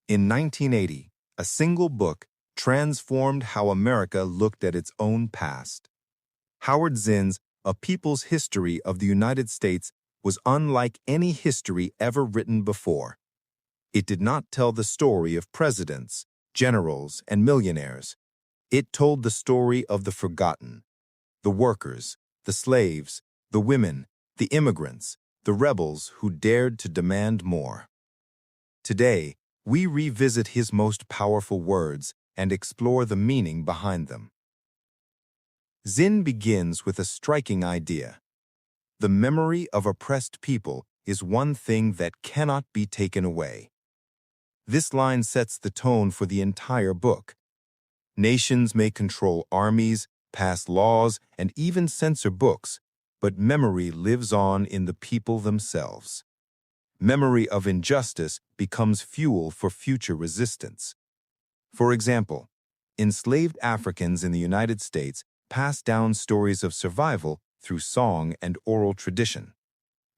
In 1980, a single book transformed how America looked at its own past. Howard Zinn's A People's History of the United States was unlike any history ever written before. It did not tell the story of presidents, generals, and millionaires. It told the story of the forgotten, the workers, the slaves, the women, the immigrants, the rebels who dared to demand more. Today, we revisit his most powerful words and explore the meaning behind them. Zinn begins with a striking idea. The memory of oppressed people is one thing that cannot be taken away. This line sets the tone for the entire book. Nations may control armies, pass laws, and even censor books, but memory lives on in the people themselves. Memory of injustice becomes fuel for future resistance. For example, enslaved Africans in the United States passed down stories of survival through song and oral tradition.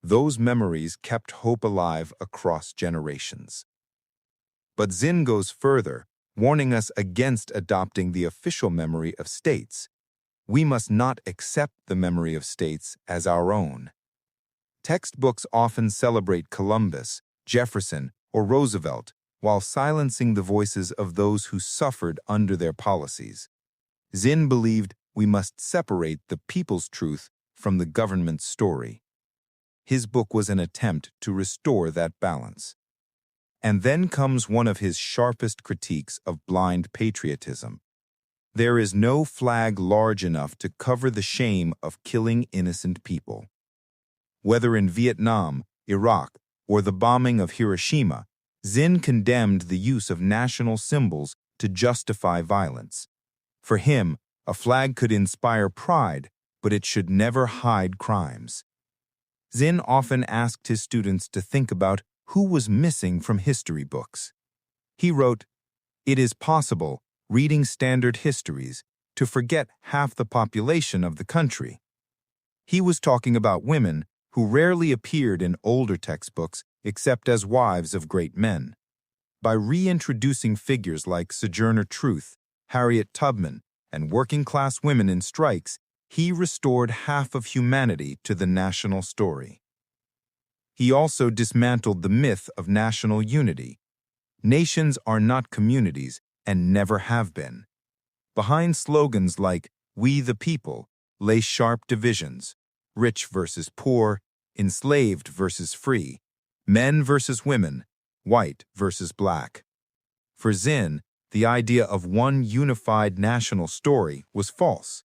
Those memories kept hope alive across generations. But Zinn goes further, warning us against adopting the official memory of states. We must not accept the memory of states as our own. Textbooks often celebrate Columbus, Jefferson, or Roosevelt while silencing the voices of those who suffered under their policies. Zinn believed we must separate the people's truth from the government's story. His book was an attempt to restore that balance. And then comes one of his sharpest critiques of blind patriotism. There is no flag large enough to cover the shame of killing innocent people. Whether in Vietnam, Iraq, or the bombing of Hiroshima, Zinn condemned the use of national symbols to justify violence. For him, a flag could inspire pride, but it should never hide crimes. Zinn often asked his students to think about who was missing from history books. He wrote, "It is possible, reading standard histories, to forget half the population of the country." He was talking about women who rarely appeared in older textbooks except as wives of great men. By reintroducing figures like Sojourner Truth, Harriet Tubman, and working-class women in strikes, he restored half of humanity to the national story. He also dismantled the myth of national unity. Nations are not communities and never have been. Behind slogans like "We the People" lay sharp divisions: rich versus poor, enslaved versus free, men versus women, white versus black. For Zinn, the idea of one unified national story was false.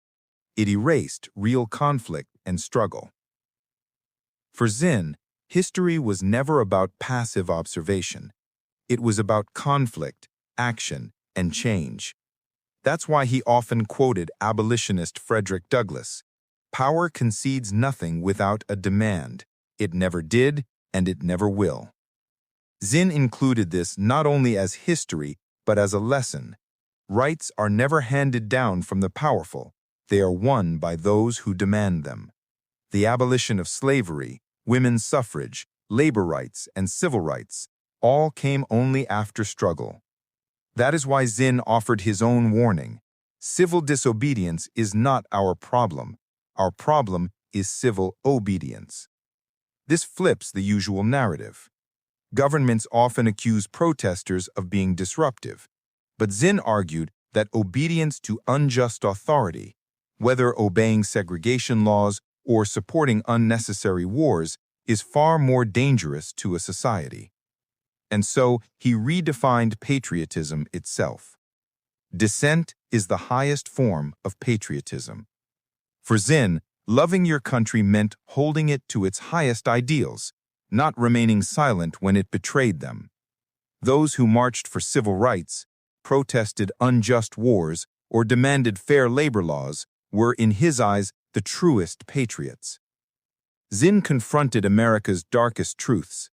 It erased real conflict and struggle. For Zinn, history was never about passive observation. It was about conflict, action, and change. That's why he often quoted abolitionist Frederick Douglass: "Power concedes nothing without a demand. It never did, and it never will." Zinn included this not only as history, but as a lesson. Rights are never handed down from the powerful. They are won by those who demand them. The abolition of slavery, women's suffrage, labor rights, and civil rights all came only after struggle. That is why Zinn offered his own warning: civil disobedience is not our problem. Our problem is civil obedience. This flips the usual narrative. Governments often accuse protesters of being disruptive, but Zinn argued that obedience to unjust authority, whether obeying segregation laws or supporting unnecessary wars, is far more dangerous to a society. And so he redefined patriotism itself. Dissent is the highest form of patriotism. For Zinn, loving your country meant holding it to its highest ideals, not remaining silent when it betrayed them. Those who marched for civil rights, protested unjust wars, or demanded fair labor laws were, in his eyes, the truest patriots. Zinn confronted America's darkest truths.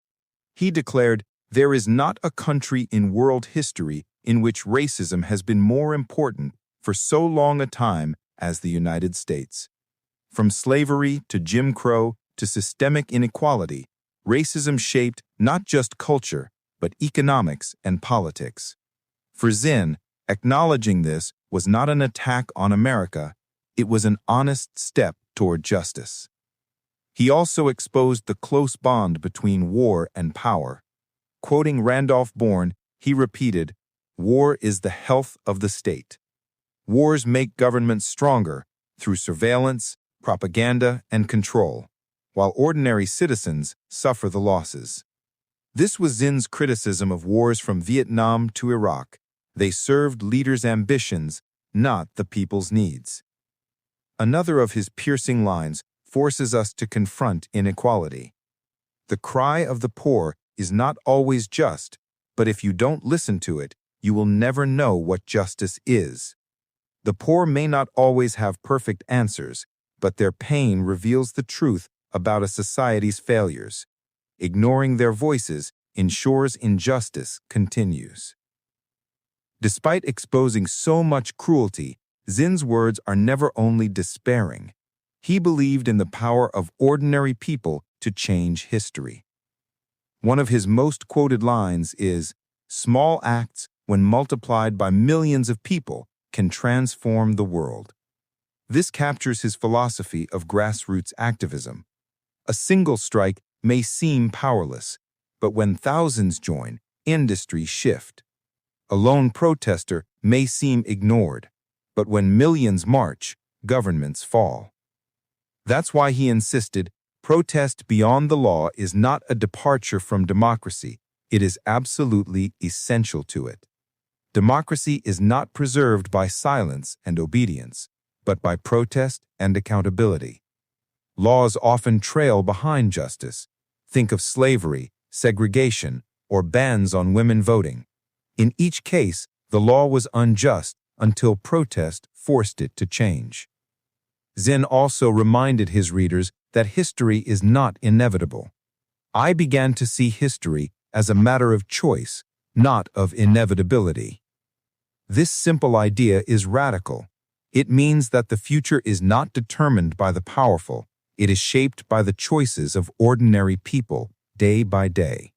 He declared, "There is not a country in world history in which racism has been more important for so long a time as the United States. From slavery to Jim Crow to systemic inequality, racism shaped not just culture, but economics and politics. For Zinn, acknowledging this was not an attack on America, it was an honest step toward justice. He also exposed the close bond between war and power. Quoting Randolph Bourne, he repeated, "War is the health of the state. Wars make governments stronger through surveillance, propaganda, and control, while ordinary citizens suffer the losses." This was Zinn's criticism of wars from Vietnam to Iraq. They served leaders' ambitions, not the people's needs. Another of his piercing lines forces us to confront inequality. The cry of the poor is not always just, but if you don't listen to it, you will never know what justice is. The poor may not always have perfect answers, but their pain reveals the truth about a society's failures. Ignoring their voices ensures injustice continues. Despite exposing so much cruelty, Zinn's words are never only despairing. He believed in the power of ordinary people to change history. One of his most quoted lines is, "Small acts, when multiplied by millions of people, can transform the world." This captures his philosophy of grassroots activism. A single strike may seem powerless, but when thousands join, industries shift. A lone protester may seem ignored, but when millions march, governments fall. That's why he insisted, protest beyond the law is not a departure from democracy, it is absolutely essential to it. Democracy is not preserved by silence and obedience, but by protest and accountability. Laws often trail behind justice. Think of slavery, segregation, or bans on women voting. In each case, the law was unjust until protest forced it to change. Zinn also reminded his readers that history is not inevitable. "I began to see history as a matter of choice, not of inevitability." This simple idea is radical. It means that the future is not determined by the powerful, it is shaped by the choices of ordinary people day by day.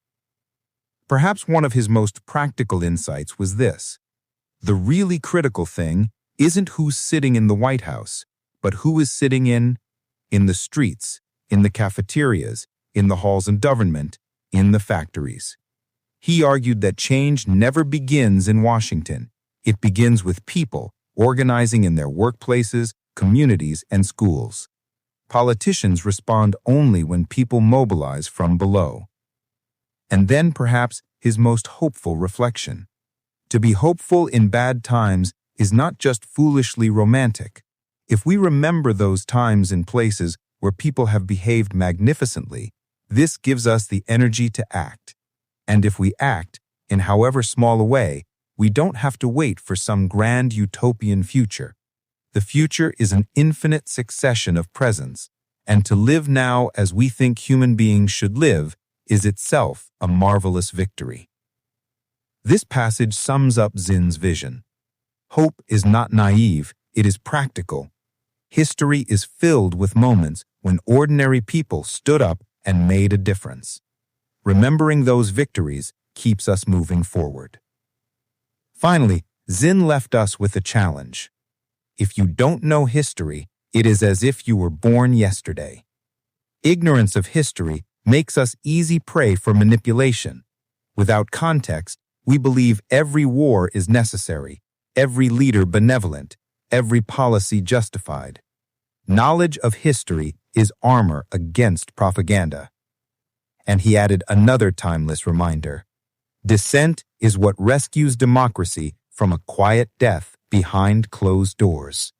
Perhaps one of his most practical insights was this: the really critical thing isn't who's sitting in the White House, but who is sitting in the streets, in the cafeterias, in the halls of government, in the factories. He argued that change never begins in Washington. It begins with people organizing in their workplaces, communities, and schools. Politicians respond only when people mobilize from below. And then perhaps his most hopeful reflection: to be hopeful in bad times is not just foolishly romantic. If we remember those times and places where people have behaved magnificently, this gives us the energy to act. And if we act, in however small a way, we don't have to wait for some grand utopian future. The future is an infinite succession of presents, and to live now as we think human beings should live is itself a marvelous victory. This passage sums up Zinn's vision. Hope is not naive, it is practical. History is filled with moments when ordinary people stood up and made a difference. Remembering those victories keeps us moving forward. Finally, Zinn left us with a challenge. If you don't know history, it is as if you were born yesterday. Ignorance of history makes us easy prey for manipulation. Without context, we believe every war is necessary, every leader benevolent, every policy justified. Knowledge of history is armor against propaganda. And he added another timeless reminder: dissent is what rescues democracy from a quiet death behind closed doors.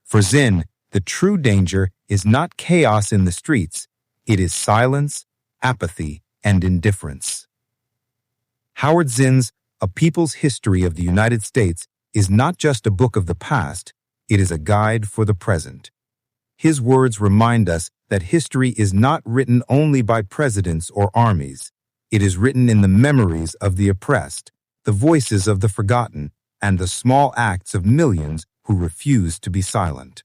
For Zinn, the true danger is not chaos in the streets, it is silence, apathy, and indifference. Howard Zinn's A People's History of the United States is not just a book of the past, it is a guide for the present. His words remind us that history is not written only by presidents or armies. It is written in the memories of the oppressed, the voices of the forgotten, and the small acts of millions who refuse to be silent.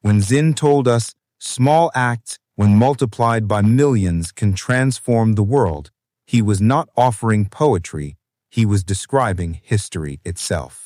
When Zinn told us, small acts, when multiplied by millions, can transform the world, He was not offering poetry, he was describing history itself.